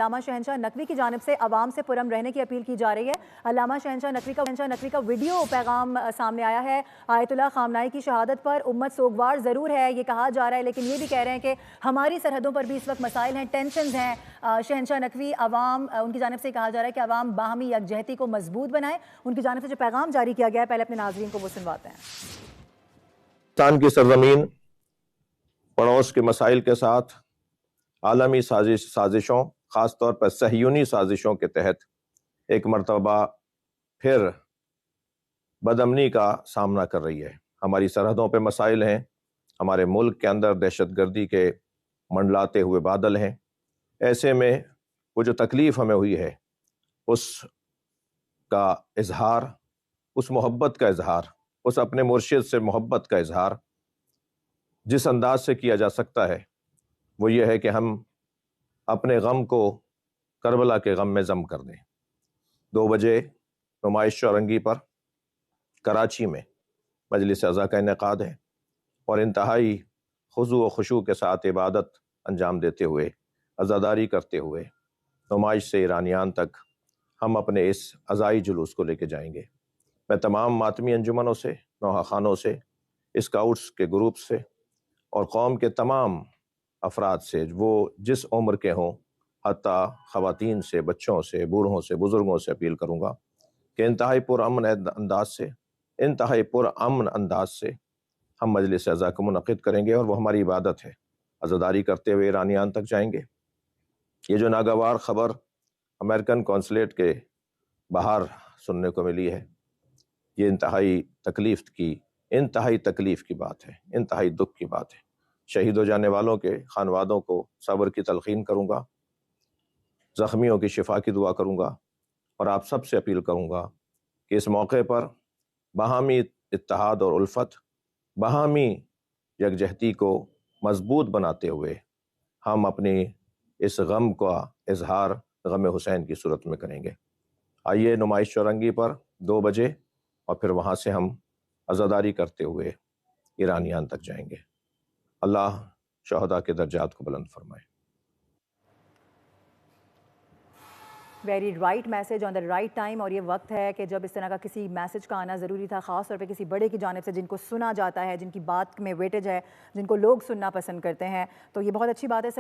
علامہ شہنشاہ نقوی کی جانب سے عوام سے پرامن رہنے کی اپیل کی جا رہی ہے۔ علامہ شہنشاہ نقوی کا ویڈیو پیغام سامنے آیا ہے۔ آیت اللہ خامنائی کی شہادت پر امت سوگوار ضرور ہے، یہ کہا جا رہا ہے، لیکن یہ بھی کہہ رہے ہیں کہ ہماری سرحدوں پر بھی اس وقت مسائل ہیں، ٹینشنز ہیں۔ شہنشاہ نقوی عوام، ان کی جانب سے کہا جا رہا ہے کہ عوام باہمی یکجہتی کو مضبوط بنائیں۔ ان کی جانب سے جو پیغام جاری کیا گیا ہے، پہلے اپنے ناظرین کو وہ سنواتے ہیں۔ پاکستان کی سرزمین پڑوس کے مسائل کے ساتھ عالمی سازشوں، خاص طور پر صہیونی سازشوں کے تحت ایک مرتبہ پھر بدامنی کا سامنا کر رہی ہے۔ ہماری سرحدوں پہ مسائل ہیں، ہمارے ملک کے اندر دہشت گردی کے منڈلاتے ہوئے بادل ہیں۔ ایسے میں وہ جو تکلیف ہمیں ہوئی ہے، اس کا اظہار، اس محبت کا اظہار، اس اپنے مرشد سے محبت کا اظہار جس انداز سے کیا جا سکتا ہے وہ یہ ہے کہ ہم اپنے غم کو کربلا کے غم میں ضم کر دیں۔ 2 بجے نمائش چورنگی پر کراچی میں مجلس عزا کا انعقاد ہے، اور انتہائی خضوع و خشوع کے ساتھ عبادت انجام دیتے ہوئے، عزاداری کرتے ہوئے نمائش سے ایرانیان تک ہم اپنے اس عزائی جلوس کو لے کے جائیں گے۔ میں تمام ماتمی انجمنوں سے، نوحہ خانوں سے، اسکاؤٹس کے گروپ سے اور قوم کے تمام افراد سے، وہ جس عمر کے ہوں، حتیٰ خواتین سے، بچوں سے، بوڑھوں سے، بزرگوں سے اپیل کروں گا کہ انتہائی پرامن انداز سے ہم مجلس عزا کو منعقد کریں گے، اور وہ ہماری عبادت ہے۔ عزاداری کرتے ہوئے ایرانیان تک جائیں گے۔ یہ جو ناگوار خبر امریکن قونصلیٹ کے باہر سننے کو ملی ہے، یہ انتہائی تکلیف کی بات ہے، انتہائی دکھ کی بات ہے۔ شہید ہو جانے والوں کے خانوادوں کو صبر کی تلقین کروں گا، زخمیوں کی شفا کی دعا کروں گا، اور آپ سب سے اپیل کروں گا کہ اس موقع پر باہمی اتحاد اور الفت، باہمی یکجہتی کو مضبوط بناتے ہوئے ہم اپنی اس غم کا اظہار غم حسین کی صورت میں کریں گے۔ آئیے نمائش چورنگی پر 2 بجے، اور پھر وہاں سے ہم عزاداری کرتے ہوئے ایرانیان تک جائیں گے۔ اللہ شہداء کے درجات کو بلند فرمائے۔ Very right message on the right time, اور یہ وقت ہے کہ جب اس طرح کا کسی میسج کا آنا ضروری تھا، خاص طور پہ کسی بڑے کی جانب سے جن کو سنا جاتا ہے، جن کی بات میں ویٹیج ہے، جن کو لوگ سننا پسند کرتے ہیں۔ تو یہ بہت اچھی بات ہے سر۔